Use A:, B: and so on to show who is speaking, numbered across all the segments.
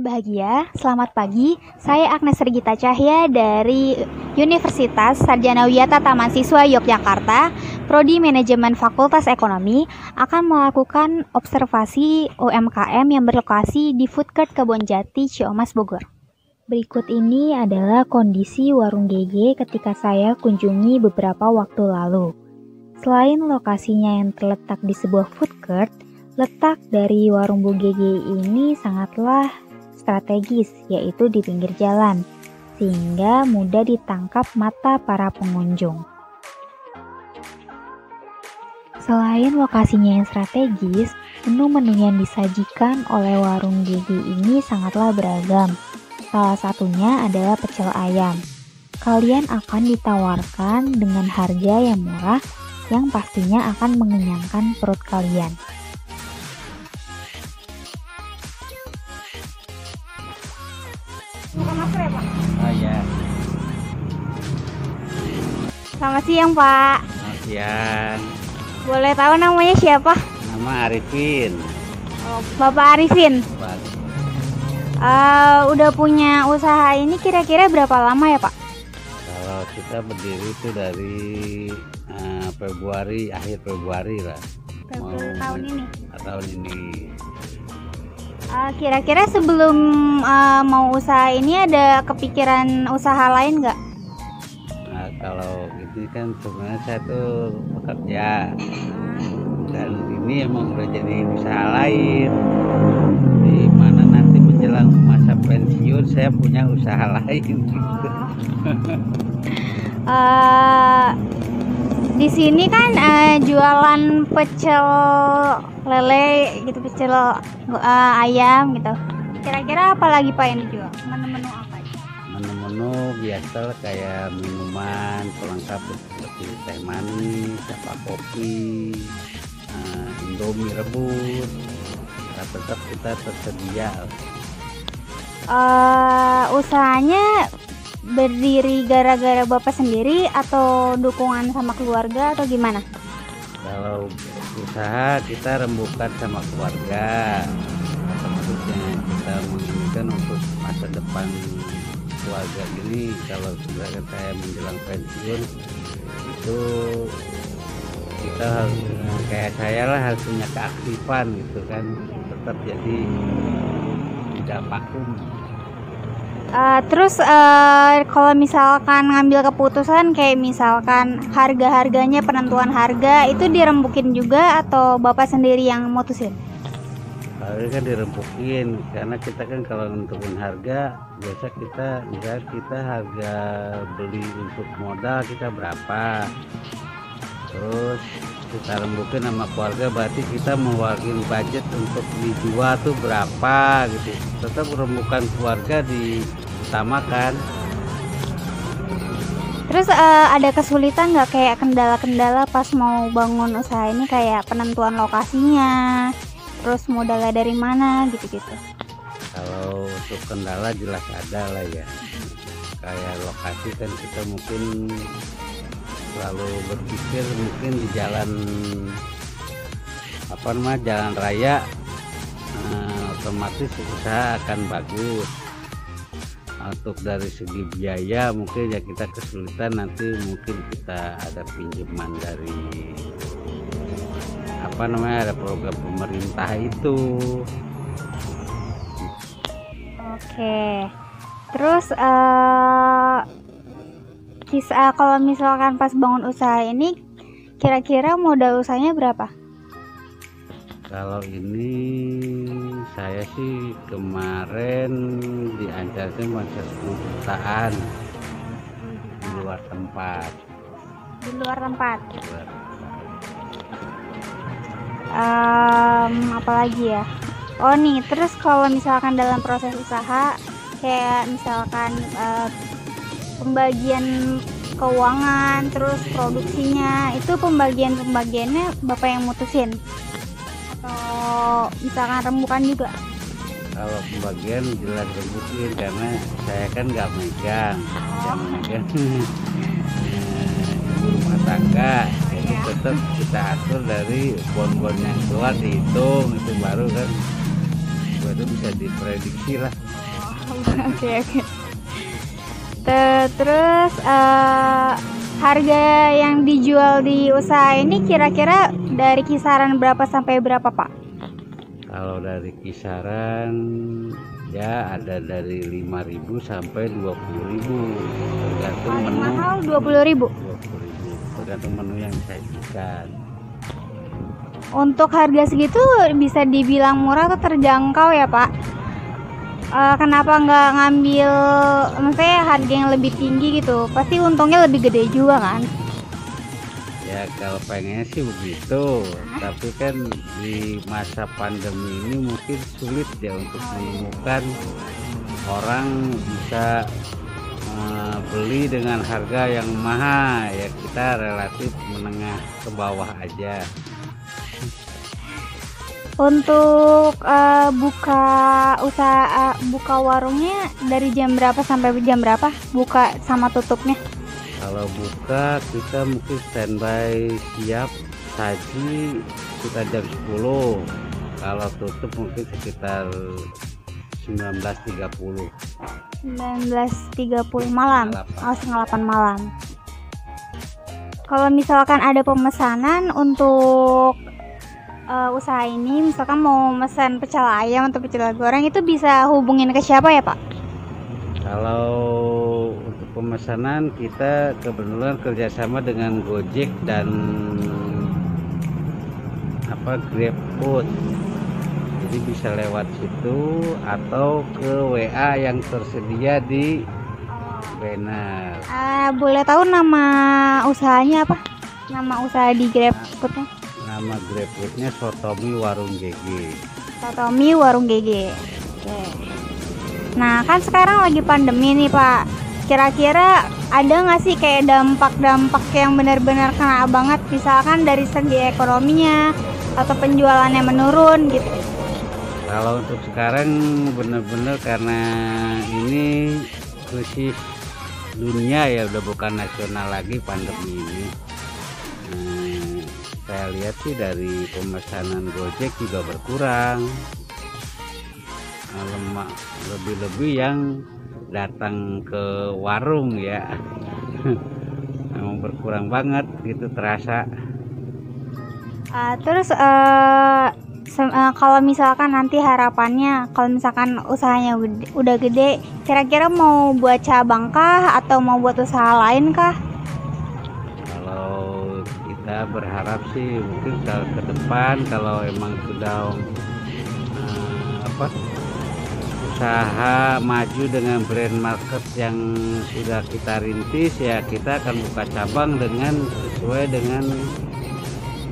A: Bahagia, selamat pagi. Saya Agnes Regita Cahya dari Universitas Sarjana Wiyata Taman Siswa Yogyakarta, Prodi Manajemen Fakultas Ekonomi, akan melakukan observasi UMKM yang berlokasi di Food Court Kebonjati, Ciamas, Bogor. Berikut ini adalah kondisi warung GG ketika saya kunjungi beberapa waktu lalu. Selain lokasinya yang terletak di sebuah food court, letak dari warung Bu GG ini sangatlah strategis, yaitu di pinggir jalan, sehingga mudah ditangkap mata para pengunjung. Selain lokasinya yang strategis, menu-menu yang disajikan oleh warung GG ini sangatlah beragam. Salah satunya adalah pecel ayam. Kalian akan ditawarkan dengan harga yang murah, yang pastinya akan mengenyangkan perut kalian.
B: Oh ya,
A: Selamat siang, Pak.
B: selamat siang.
A: Boleh tahu namanya siapa?
B: Nama Arifin.
A: Oh, Bapak Arifin. Udah punya usaha ini kira-kira berapa lama ya, Pak?
B: Kalau kita berdiri itu dari Februari, akhir Februari lah.
A: Tahun ini.
B: Tahun ini.
A: Kira-kira sebelum mau usaha ini ada kepikiran usaha lain nggak?
B: Nah, kalau ini kan sebenarnya saya tuh bekerja dan ini emang udah jadi usaha lain. Di mana nanti menjelang masa pensiun saya punya usaha lain gitu.
A: Di sini kan jualan pecel lele gitu, pecel ayam gitu. Kira-kira apa lagi Pak yang dijual? Menu-menu apa?
B: Menu-menu biasa kayak minuman pelengkap seperti teh manis, apa kopi, indomie rebus. Nah, tetap kita tersedia.
A: Usahanya berdiri gara-gara Bapak sendiri atau dukungan sama keluarga atau gimana?
B: Kalau usaha kita rembukan sama keluarga, maksudnya kita menginginkan untuk masa depan keluarga ini. Kalau sudah saya menjelang pensiun itu kita harus kayak saya lah, harus punya keaktifan gitu kan, tetap jadi tidak vakum.
A: Terus kalau misalkan ngambil keputusan kayak misalkan harga-harganya, penentuan harga itu dirembukin juga atau Bapak sendiri yang mutusin?
B: Kalau ini kan dirembukin, karena kita kan kalau nentuin harga biasa kita misalnya kita harga beli untuk modal kita berapa, terus kita rembukin sama keluarga, berarti kita mengeluarkan budget untuk dijual tuh berapa gitu. Tetap rembukan keluarga diutamakan.
A: Terus ada kesulitan nggak, kayak kendala-kendala pas mau bangun usaha ini, kayak penentuan lokasinya, terus modalnya dari mana gitu-gitu?
B: Kalau untuk kendala jelas ada lah ya, kayak lokasi kan kita mungkin selalu berpikir mungkin di jalan jalan raya, otomatis usaha akan bagus. Untuk dari segi biaya mungkin ya kita kesulitan, nanti mungkin kita ada pinjaman dari ada program pemerintah itu.
A: Oke. Terus kalau misalkan pas bangun usaha ini kira-kira modal usahanya berapa?
B: Kalau ini saya sih kemarin diancamnya masih 10 jutaan di luar tempat.
A: Di luar tempat. Apalagi ya? Oh nih, terus kalau misalkan dalam proses usaha kayak misalkan pembagian keuangan, terus produksinya, itu pembagiannya Bapak yang mutusin atau misalkan rembukan juga?
B: Kalau pembagian jelas rembukin, karena saya kan nggak megang, ibu rumah tangga, jadi tetap kita atur dari bon-bon yang keluar dihitung, itu baru bisa diprediksi lah.
A: Oke, oke. Terus harga yang dijual di usaha ini kira-kira dari kisaran berapa sampai berapa, Pak?
B: Kalau dari kisaran ya ada dari 5.000 sampai 20.000, tergantung
A: Paling
B: menu.
A: mahal 20.000.
B: 20.000 tergantung menu yang disajikan.
A: Untuk harga segitu bisa dibilang murah atau terjangkau ya, Pak? Kenapa nggak ngambil maksudnya harga yang lebih tinggi gitu? Pasti untungnya lebih gede juga kan?
B: Ya kalau pengennya sih begitu, tapi kan di masa pandemi ini mungkin sulit ya untuk menemukan orang bisa beli dengan harga yang mahal. Ya kita relatif menengah ke bawah aja.
A: Untuk buka warungnya dari jam berapa sampai jam berapa? Buka sama tutupnya?
B: Kalau buka kita mungkin standby siap saji sekitar jam 10. Kalau tutup mungkin sekitar 19.30.
A: 19.30 malam.
B: 8.
A: Oh, setengah 8 malam. Kalau misalkan ada pemesanan untuk usaha ini, misalkan mau pesan pecel ayam atau pecel goreng, itu bisa hubungin ke siapa ya, Pak?
B: Kalau untuk pemesanan kita kebetulan kerjasama dengan Gojek dan GrabFood, jadi bisa lewat situ atau ke WA yang tersedia di banner.
A: Boleh tahu nama usahanya apa? Nama usaha di GrabFoodnya?
B: Nama GrabFoodnya Sotomi Warung GG.
A: Sotomi Warung GG. Oke. Nah, kan sekarang lagi pandemi nih, Pak. Kira-kira ada nggak sih kayak dampak-dampak yang benar-benar kena banget, misalkan dari segi ekonominya atau penjualannya menurun gitu?
B: Kalau untuk sekarang benar-benar karena ini krisis dunia ya, udah bukan nasional lagi pandemi ini. Saya lihat sih dari pemesanan Gojek juga berkurang, lebih-lebih yang datang ke warung ya. Memang berkurang banget gitu terasa.
A: Terus kalau misalkan nanti harapannya, kalau misalkan usahanya udah gede, kira-kira mau buat cabang kah atau mau buat usaha lain kah?
B: Kalau kita berharap sih mungkin ke depan kalau emang sudah usaha maju dengan brand market yang sudah kita rintis, ya kita akan buka cabang dengan sesuai dengan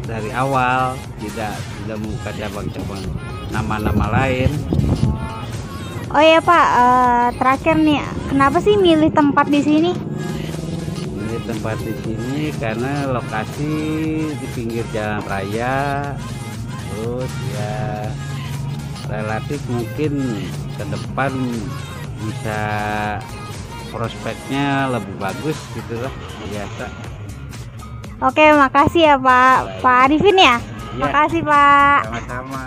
B: dari awal, tidak membuka cabang-cabang nama-nama lain.
A: Oh ya, Pak, terakhir nih, kenapa sih milih tempat di sini?
B: Milih tempat di sini karena lokasi di pinggir jalan raya, terus ya relatif mungkin ke depan bisa prospeknya lebih bagus gitu lah, biasa.
A: Oke, makasih ya Pak. Pak Arifin ya?
B: Iya.
A: Makasih Pak.
B: Sama-sama.